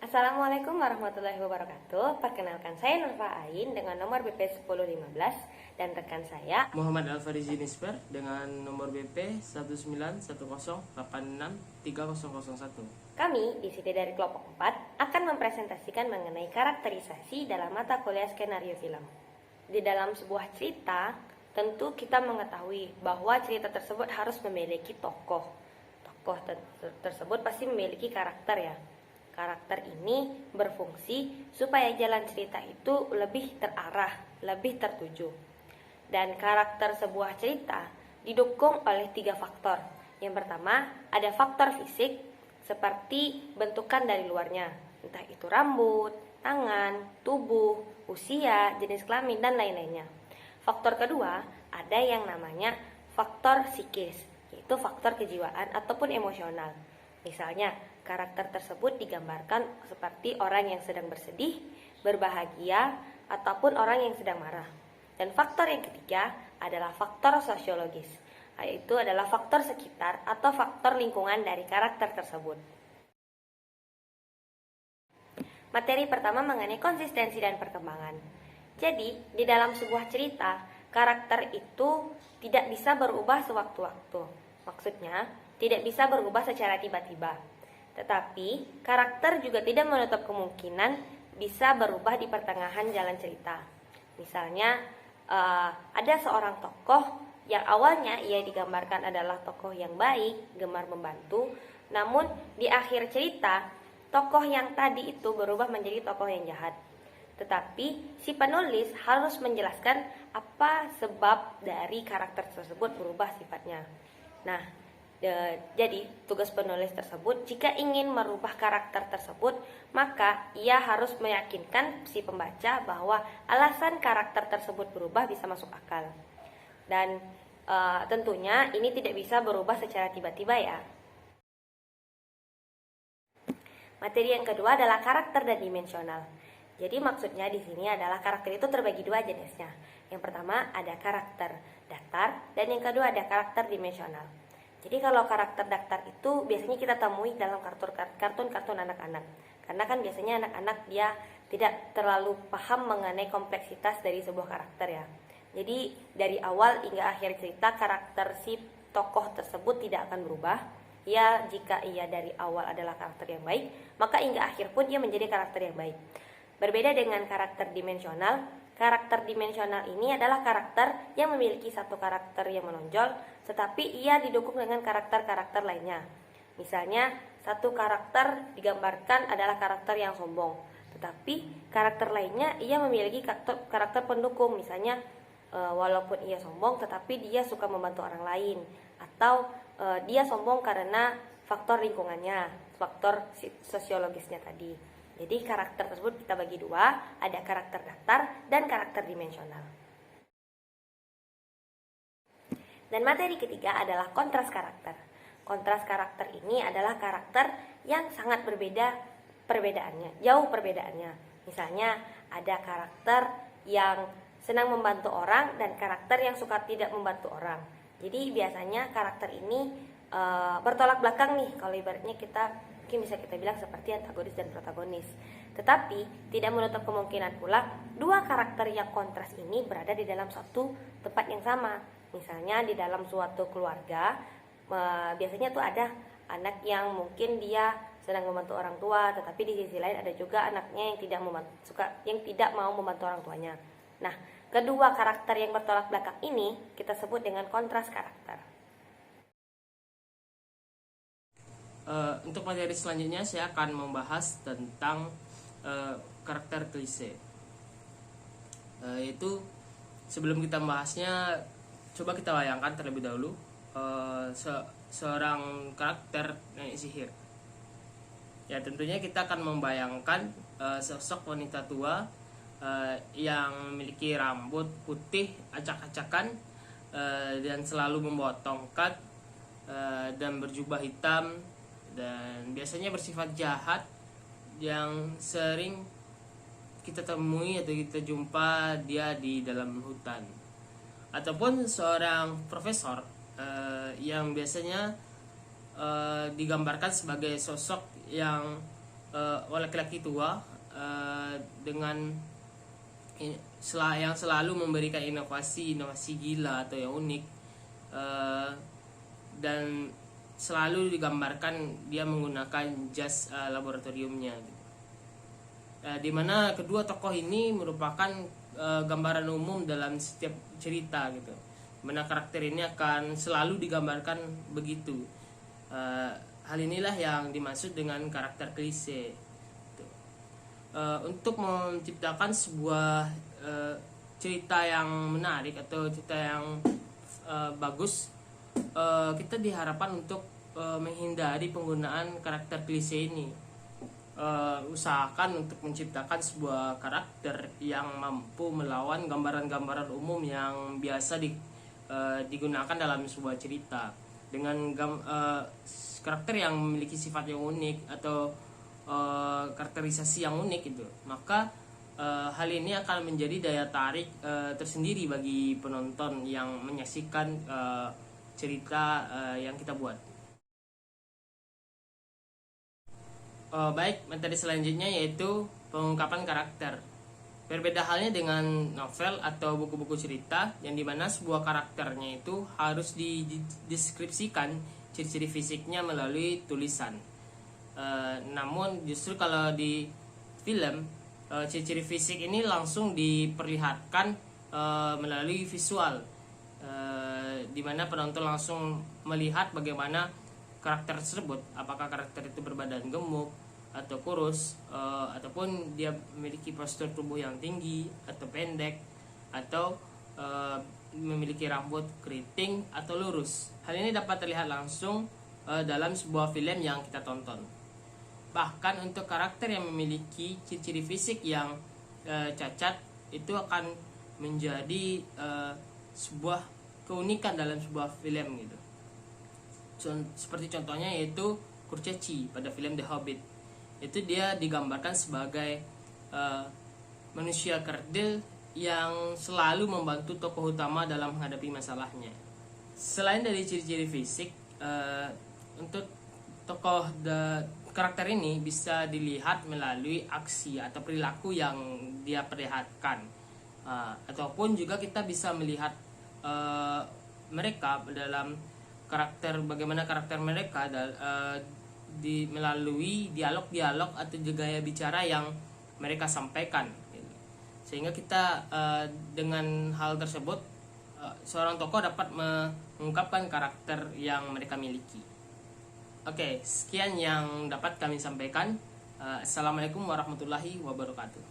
Assalamualaikum warahmatullahi wabarakatuh. Perkenalkan, saya Nurfa Ain dengan nomor BP 1015 dan rekan saya Muhammad Alfarizi Nisper dengan nomor BP 191086301. Kami di sini dari kelompok 4 akan mempresentasikan mengenai karakterisasi dalam mata kuliah skenario film. Di dalam sebuah cerita, tentu kita mengetahui bahwa cerita tersebut harus memiliki tokoh. Tokoh tersebut pasti memiliki karakter ya. Karakter ini berfungsi supaya jalan cerita itu lebih terarah, lebih tertuju. Dan karakter sebuah cerita didukung oleh 3 faktor. Yang pertama, ada faktor fisik seperti bentukan dari luarnya, entah itu rambut, tangan, tubuh, usia, jenis kelamin, dan lain-lainnya. Faktor kedua, ada yang namanya faktor psikis, yaitu faktor kejiwaan ataupun emosional. Misalnya, karakter tersebut digambarkan seperti orang yang sedang bersedih, berbahagia, ataupun orang yang sedang marah. Dan faktor yang ketiga adalah faktor sosiologis, yaitu adalah faktor sekitar atau faktor lingkungan dari karakter tersebut. Materi pertama mengenai konsistensi dan perkembangan. Jadi, di dalam sebuah cerita, karakter itu tidak bisa berubah sewaktu-waktu. Maksudnya, tidak bisa berubah secara tiba-tiba. Tetapi, karakter juga tidak menutup kemungkinan bisa berubah di pertengahan jalan cerita. Misalnya, ada seorang tokoh yang awalnya ia digambarkan adalah tokoh yang baik, gemar membantu, namun di akhir cerita, tokoh yang tadi itu berubah menjadi tokoh yang jahat. Tetapi, si penulis harus menjelaskan apa sebab dari karakter tersebut berubah sifatnya. Nah, jadi tugas penulis tersebut jika ingin merubah karakter tersebut, maka ia harus meyakinkan si pembaca bahwa alasan karakter tersebut berubah bisa masuk akal. Dan tentunya ini tidak bisa berubah secara tiba-tiba ya. Materi yang kedua adalah karakter dan dimensional. Jadi maksudnya di sini adalah karakter itu terbagi 2 jenisnya. Yang pertama ada karakter datar dan yang kedua ada karakter dimensional. Jadi kalau karakter datar itu biasanya kita temui dalam kartun-kartun anak-anak. Karena kan biasanya anak-anak dia tidak terlalu paham mengenai kompleksitas dari sebuah karakter ya. Jadi dari awal hingga akhir cerita karakter si tokoh tersebut tidak akan berubah. Ya jika ia dari awal adalah karakter yang baik, maka hingga akhir pun dia menjadi karakter yang baik. Berbeda dengan karakter dimensional ini adalah karakter yang memiliki satu karakter yang menonjol, tetapi ia didukung dengan karakter-karakter lainnya. Misalnya, satu karakter digambarkan adalah karakter yang sombong, tetapi karakter lainnya ia memiliki karakter pendukung. Misalnya, walaupun ia sombong, tetapi dia suka membantu orang lain, atau dia sombong karena faktor lingkungannya, faktor sosiologisnya tadi. Jadi karakter tersebut kita bagi 2, ada karakter datar dan karakter dimensional. Dan materi ketiga adalah kontras karakter. Kontras karakter ini adalah karakter yang sangat berbeda perbedaannya, jauh perbedaannya. Misalnya ada karakter yang senang membantu orang dan karakter yang suka tidak membantu orang. Jadi biasanya karakter ini bertolak belakang nih, kalau ibaratnya mungkin bisa kita bilang seperti antagonis dan protagonis. Tetapi tidak menutup kemungkinan pula 2 karakter yang kontras ini berada di dalam satu tempat yang sama. Misalnya di dalam suatu keluarga, biasanya tuh ada anak yang mungkin dia sedang membantu orang tua, tetapi di sisi lain ada juga anaknya yang tidak mau membantu orang tuanya. Nah, kedua karakter yang bertolak belakang ini kita sebut dengan kontras karakter. Untuk materi selanjutnya saya akan membahas tentang karakter klise. Yaitu sebelum kita membahasnya, coba kita bayangkan terlebih dahulu seorang karakter nenek sihir. Ya tentunya kita akan membayangkan sosok wanita tua yang memiliki rambut putih acak-acakan dan selalu membawa tongkat dan berjubah hitam, dan biasanya bersifat jahat yang sering kita temui atau kita jumpa dia di dalam hutan. Ataupun seorang profesor yang biasanya digambarkan sebagai sosok yang laki-laki tua dengan yang selalu memberikan inovasi gila atau yang unik, dan selalu digambarkan dia menggunakan jas laboratoriumnya gitu. Di mana kedua tokoh ini merupakan gambaran umum dalam setiap cerita gitu, mana karakter ini akan selalu digambarkan begitu. Hal inilah yang dimaksud dengan karakter klise. Untuk menciptakan sebuah cerita yang menarik atau cerita yang bagus, kita diharapkan untuk menghindari penggunaan karakter klise ini. Usahakan untuk menciptakan sebuah karakter yang mampu melawan gambaran-gambaran umum yang biasa digunakan dalam sebuah cerita, dengan karakter yang memiliki sifat yang unik atau karakterisasi yang unik itu. Maka hal ini akan menjadi daya tarik tersendiri bagi penonton yang menyaksikan cerita yang kita buat. Baik, materi selanjutnya yaitu pengungkapan karakter. Berbeda halnya dengan novel atau buku-buku cerita yang dimana sebuah karakternya itu harus dideskripsikan ciri-ciri fisiknya melalui tulisan. Namun justru kalau di film, ciri-ciri fisik ini langsung diperlihatkan melalui visual, di mana penonton langsung melihat bagaimana karakter tersebut, apakah karakter itu berbadan gemuk atau kurus, ataupun dia memiliki postur tubuh yang tinggi atau pendek, atau memiliki rambut keriting atau lurus. Hal ini dapat terlihat langsung dalam sebuah film yang kita tonton. Bahkan untuk karakter yang memiliki ciri-ciri fisik yang cacat, itu akan menjadi sebuah keunikan dalam sebuah film gitu. Seperti contohnya yaitu Kurcaci pada film The Hobbit. Itu dia digambarkan sebagai manusia kerdil yang selalu membantu tokoh utama dalam menghadapi masalahnya. Selain dari ciri-ciri fisik, untuk karakter ini bisa dilihat melalui aksi atau perilaku yang dia perlihatkan, ataupun juga kita bisa melihat mereka dalam bagaimana karakter mereka melalui dialog-dialog atau juga gaya bicara yang mereka sampaikan. Sehingga kita dengan hal tersebut, seorang tokoh dapat mengungkapkan karakter yang mereka miliki. Oke, sekian yang dapat kami sampaikan. Assalamualaikum warahmatullahi wabarakatuh.